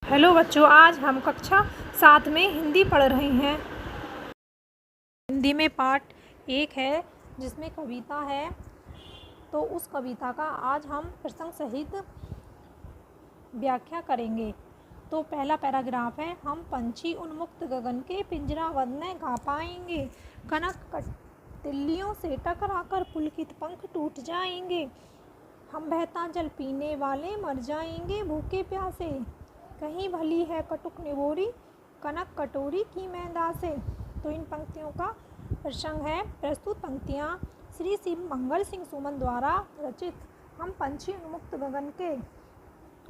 Hello बच्चों, आज हम कक्षा 7 में हिंदी पढ़ रहे हैं। हिंदी में पार्ट 1 है जिसमें कविता है। तो उस कविता का आज हम प्रसंग सहित व्याख्या करेंगे। तो पहला पैराग्राफ है, हम पंछी उन्मुक्त गगन के पिंजराबंद न गा पाएंगे। कनक कटिल्लियों से टकराकर पुलकित पंख टूट जाएंगे। हम बहता जल पीने वाले मर जाएंगे भूखे प्यासे। कहीं भली है कटुक निबोरी कनक कटोरी की मैदा से। तो इन पंक्तियों का प्रसंग है। प्रस्तुत पंक्तियाँ श्री शिव मंगल सिंह सुमन द्वारा रचित हम पंछी उन्मुक्त गगन के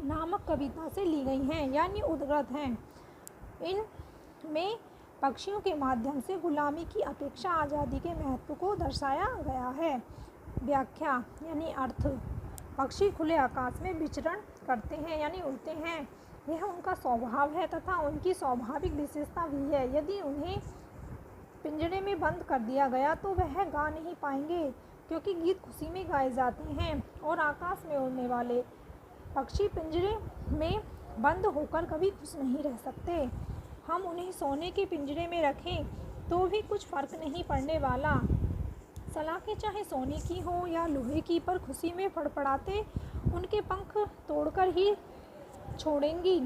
नामक कविता से ली गई हैं, यानी उद्धृत हैं। इनमें पक्षियों के माध्यम से गुलामी की अपेक्षा आज़ादी के महत्व को दर्शाया गया है। व्याख्या यानी अर्थ। पक्षी खुले आकाश में विचरण करते हैं यानी उड़ते हैं। यह उनका स्वभाव है तथा उनकी स्वाभाविक विशेषता भी है। यदि उन्हें पिंजरे में बंद कर दिया गया तो वह गा नहीं पाएंगे, क्योंकि गीत खुशी में गाए जाते हैं और आकाश में उड़ने वाले पक्षी पिंजरे में बंद होकर कभी खुश नहीं रह सकते। हम उन्हें सोने के पिंजरे में रखें तो भी कुछ फर्क नहीं पड़ने वाला। सलाखें चाहे सोने की हो या लोहे की, पर खुशी में फड़फड़ाते उनके पंख तोड़कर ही छोड़ेंगी।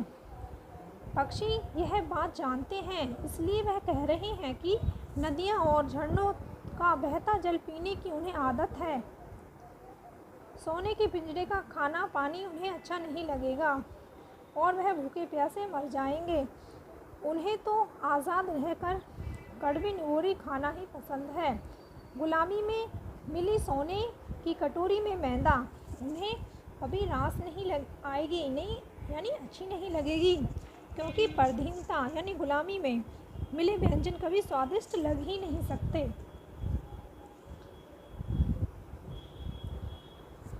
पक्षी यह बात जानते हैं, इसलिए वह कह रहे हैं कि नदियाँ और झरनों का बहता जल पीने की उन्हें आदत है। सोने के पिंजरे का खाना पानी उन्हें अच्छा नहीं लगेगा और वह भूखे प्यासे मर जाएंगे। उन्हें तो आज़ाद रहकर कड़वी निगोरी खाना ही पसंद है। गुलामी में मिली सोने की कटोरी में मैदा उन्हें कभी रास नहीं आएगी, नहीं यानी अच्छी नहीं लगेगी, क्योंकि परधीनता यानी गुलामी में मिले व्यंजन कभी स्वादिष्ट लग ही नहीं सकते।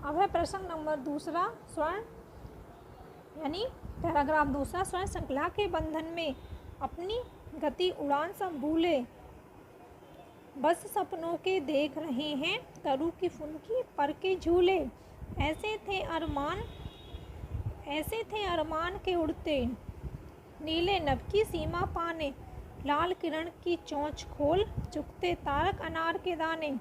अब है प्रसंग नंबर 2, स्वर्ण यानी पैराग्राफ 2। स्वर्ण श्रृंखला के बंधन में अपनी गति उड़ान सब भूले, बस सपनों के देख रहे हैं तरु की फुनकी पर के झूले। ऐसे थे अरमान के उड़ते, नीले नभ की सीमा पाने, लाल किरण की चोंच खोल चुकते तारक अनार के दाने।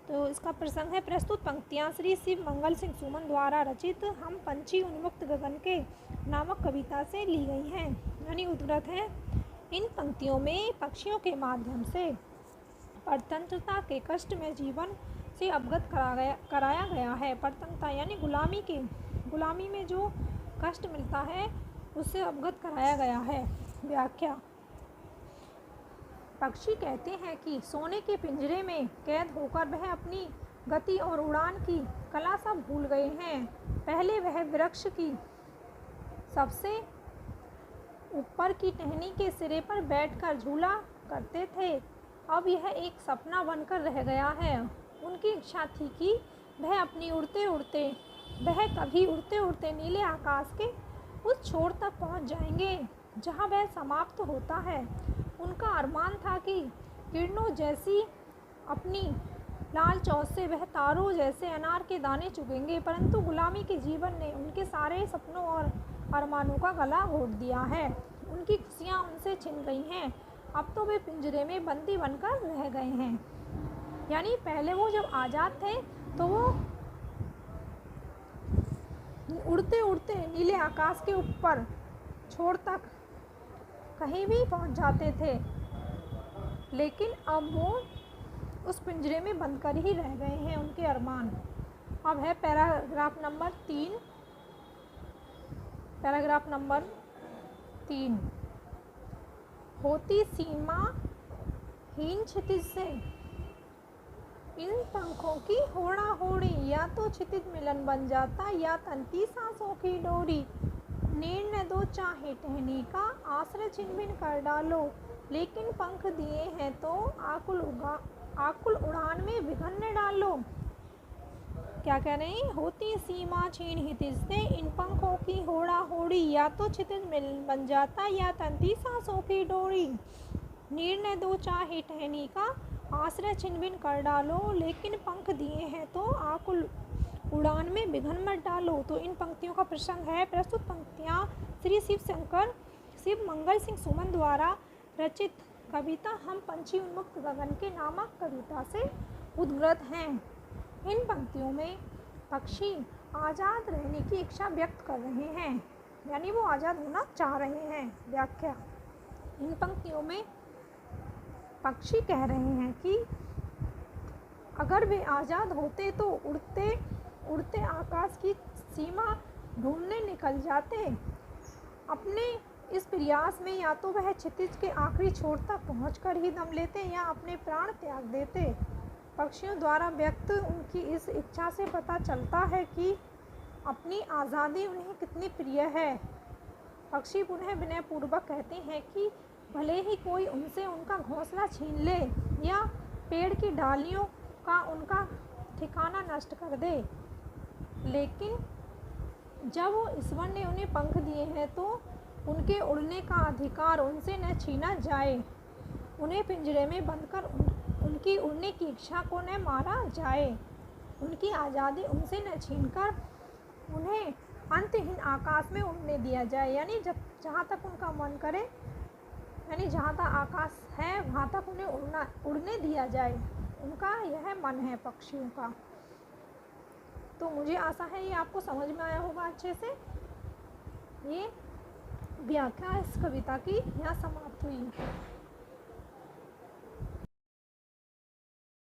तो इसका प्रसंग है। प्रस्तुत पंक्तियाँ श्री शिव मंगल सिंह सुमन द्वारा रचित हम पंछी उन्मुक्त गगन के नामक कविता से ली गई हैं, यानी उद्धृत है। इन पंक्तियों में पक्षियों के माध्यम से परतंत्रता के कष्ट में जीवन से अवगत कराया गया है। परतंत्रता यानी गुलामी में जो कष्ट मिलता है उससे अवगत कराया गया है। व्याख्या। पक्षी कहते हैं कि सोने के पिंजरे में कैद होकर वह अपनी गति और उड़ान की कला सब भूल गए हैं। पहले वह वृक्ष की सबसे ऊपर की टहनी के सिरे पर बैठकर झूला करते थे, अब यह एक सपना बनकर रह गया है। उनकी इच्छा थी कि वह कभी उड़ते उड़ते नीले आकाश के उस छोर तक पहुंच जाएंगे जहां वह समाप्त होता है। उनका अरमान था कि किरणों जैसी अपनी लाल चोंच से वह तारों जैसे अनार के दाने चुगेंगे, परंतु गुलामी के जीवन ने उनके सारे सपनों और अरमानों का गला घोट दिया है। उनकी खुशियाँ उनसे छिन गई हैं। अब तो वे पिंजरे में बंदी बनकर रह गए हैं। यानी पहले वो जब आज़ाद थे तो वो उड़ते उड़ते नीले आकाश के ऊपर छोर तक कहीं भी पहुंच जाते थे, लेकिन अब वो उस पिंजरे में बंद कर ही रह गए हैं उनके अरमान। अब है पैराग्राफ नंबर 3। होती सीमा हीन क्षितिज से इन पंखों की होड़ा होड़ी, या तो क्षितिज मिलन बन जाता या तंती सांसों की डोरी। निर्णय दो चाहे टहनी का आश्रय छिन भिन कर डालो, लेकिन पंख दिए हैं तो आकुल उड़ान में विघन न डालो। क्या कह रहे हैं? होती सीमा छीन हितिज से इन पंखों की होड़ा होड़ी, या तो क्षितिज मिलन बन जाता या तंती सांसों की डोरी। निर्णय दो चाहे टहनी का आश्रय छिन भिन कर डालो, लेकिन पंख दिए हैं तो आकुल उड़ान में विघन मत डालो। तो इन पंक्तियों का प्रसंग है। प्रस्तुत पंक्तियाँ श्री शिव मंगल सिंह सुमन द्वारा रचित कविता हम पंछी उन्मुक्त गगन के नामक कविता से उद्गृत हैं। इन पंक्तियों में पक्षी आज़ाद रहने की इच्छा व्यक्त कर रहे हैं, यानी वो आज़ाद होना चाह रहे हैं। व्याख्या: इन पंक्तियों में पक्षी कह रहे हैं कि अगर वे आज़ाद होते तो उड़ते उड़ते आकाश की सीमा ढूंढने निकल जाते। अपने इस प्रयास में या तो वह क्षितिज के आखिरी छोर तक पहुंचकर ही दम लेते या अपने प्राण त्याग देते। पक्षियों द्वारा व्यक्त उनकी इस इच्छा से पता चलता है कि अपनी आज़ादी उन्हें कितनी प्रिय है। पक्षी पुनः विनयपूर्वक कहते हैं कि भले ही कोई उनसे उनका घोंसला छीन ले या पेड़ की डालियों का उनका ठिकाना नष्ट कर दे, लेकिन जब वो ईश्वर ने उन्हें पंख दिए हैं तो उनके उड़ने का अधिकार उनसे न छीना जाए। उन्हें पिंजरे में बंदकर उनकी उड़ने की इच्छा को न मारा जाए। उनकी आज़ादी उनसे न छीनकर उन्हें अंतहीन आकाश में उड़ने दिया जाए, यानी जहाँ तक उनका मन करे, यानी जहाँ तक आकाश है वहाँ तक उन्हें उड़ने दिया जाए। उनका यह मन है पक्षियों का। तो मुझे आशा है ये आपको समझ में आया होगा अच्छे से। ये व्याख्या इस कविता की यहाँ समाप्त हुई।